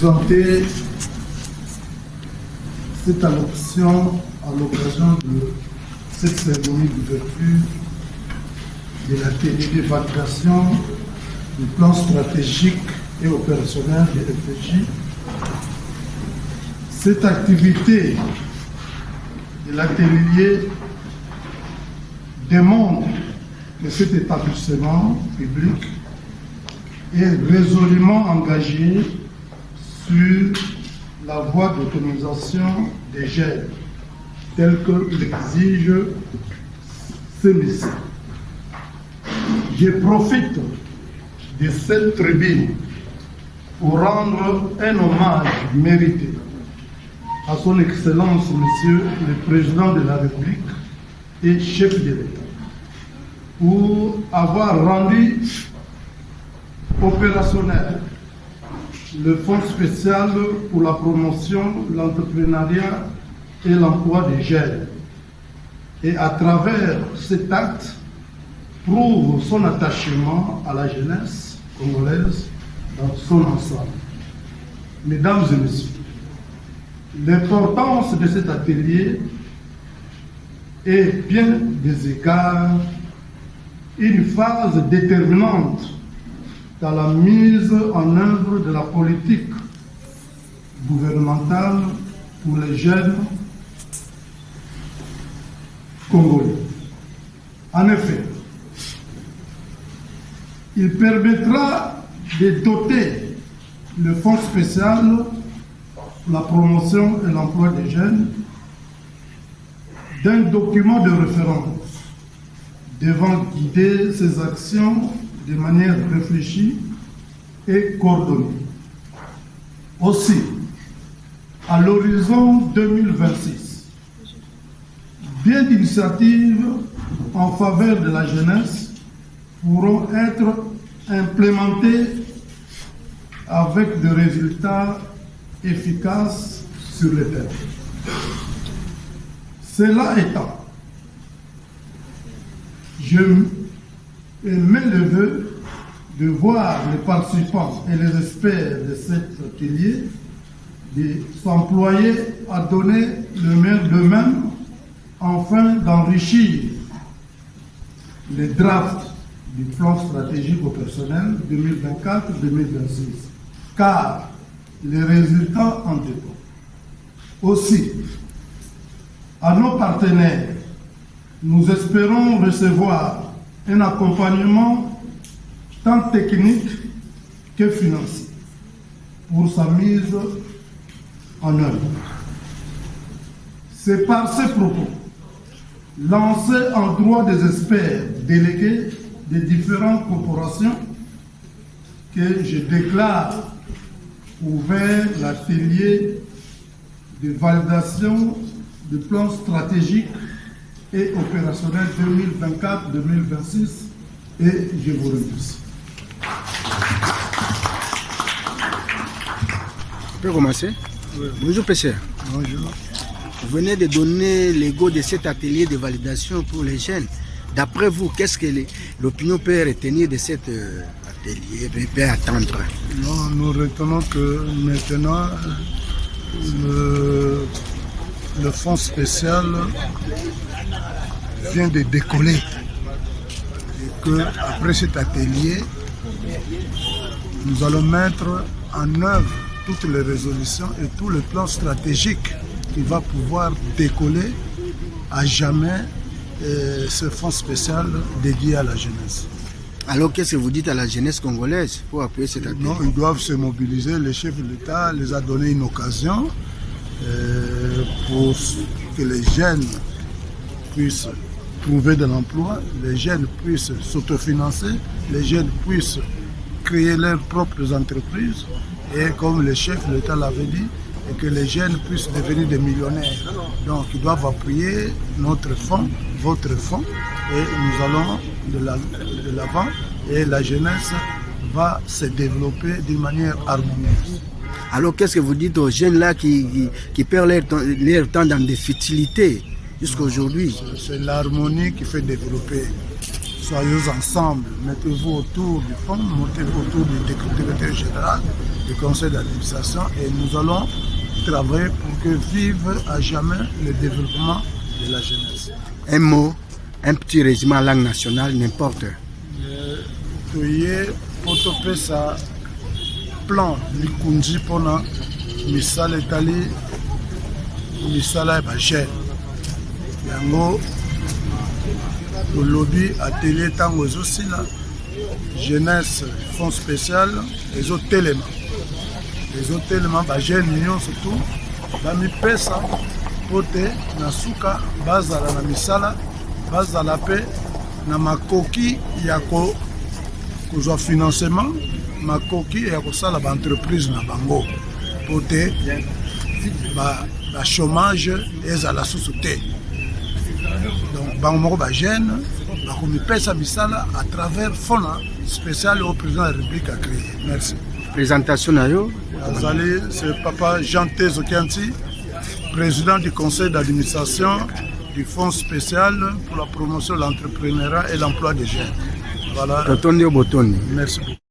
présenter cette allocution à l'occasion de cette cérémonie d'ouverture de l'atelier d'évaluation du plan stratégique et opérationnel des réfugiés. Cette activité de l'atelier démontre que cet établissement public est résolument engagé sur la voie d'autonomisation des jeunes, telle que l'exige ce message. Je profite de cette tribune pour rendre un hommage mérité à son Excellence, Monsieur le Président de la République et chef de l'État, pour avoir rendu opérationnel le Fonds spécial pour la promotion, l'entrepreneuriat et l'emploi des jeunes. Et à travers cet acte, prouve son attachement à la jeunesse congolaise dans son ensemble. Mesdames et messieurs, l'importance de cet atelier est bien des égards une phase déterminante dans la mise en œuvre de la politique gouvernementale pour les jeunes congolais. En effet, il permettra de doter le Fonds spécial pour la promotion et l'emploi des jeunes d'un document de référence devant guider ses actions de manière réfléchie et coordonnée. Aussi, à l'horizon 2026, bien d'initiatives en faveur de la jeunesse pourront être implémentées avec des résultats efficaces sur le terrain. Cela étant, je mets le vœu de voir les participants et les experts de cet atelier de s'employer à donner le meilleur d'eux-mêmes afin d'enrichir les drafts du plan stratégique opérationnel 2024-2026, car les résultats en dépendent. Aussi, à nos partenaires, nous espérons recevoir un accompagnement tant technique que financier pour sa mise en œuvre. C'est par ces propos, lancés en droit des experts délégués des différentes corporations, que je déclare ouvert l'atelier de validation du plan stratégique et opérationnel 2024-2026 et je vous remercie. On peut commencer? Oui. Bonjour, pêcheur. Bonjour. Vous venez de donner les go de cet atelier de validation pour les jeunes. D'après vous, qu'est-ce que l'opinion peut retenir de cet atelier et peut attendre? Non, nous retenons que maintenant le fonds spécial vient de décoller et qu'après cet atelier, nous allons mettre en œuvre toutes les résolutions et tout le plan stratégique qui va pouvoir décoller à jamais ce fonds spécial dédié à la jeunesse. Alors qu'est-ce que vous dites à la jeunesse congolaise pour appuyer cet atelier? Non, ils doivent se mobiliser. Le chef de l'État les a donné une occasion pour que les jeunes puissent trouver de l'emploi, les jeunes puissent s'autofinancer, les jeunes puissent créer leurs propres entreprises et comme le chef de l'État l'avait dit, et que les jeunes puissent devenir des millionnaires. Donc ils doivent appuyer notre fonds, votre fonds, et nous allons de l'avant et la jeunesse va se développer d'une manière harmonieuse. Alors qu'est-ce que vous dites aux jeunes là qui perdent leur temps dans des futilités jusqu'à aujourd'hui? C'est l'harmonie qui fait développer. soyez ensemble, mettez-vous autour du fonds, mettez-vous autour du directeur général, du conseil d'administration et nous allons travailler pour que vive à jamais le développement de la jeunesse. Un mot, un petit résumé en langue nationale, n'importe. Toye potopesa plan likunzi pona misala etali misala ya bagene yango lolobi atelier ntango ezosila jeunesse fonds spécial ezotelema bagene nyonso tu bamipesa po te na suka bazala na misala bazala mpe na makoki ya kozwa financement makoki ya kosala baentreprise na bango po te bachômage ezala susu te. Donc bango moko bagene bakomipesa misala à travers fonds spécial au président de la République a créé. Merci. Présentation na yo. Azali, c'est Papa Jean Tezo Kianti, président du conseil d'administration du fonds spécial pour la promotion de l'entrepreneuriat et l'emploi des jeunes. Voilà. Totondi Obotoni. Merci beaucoup.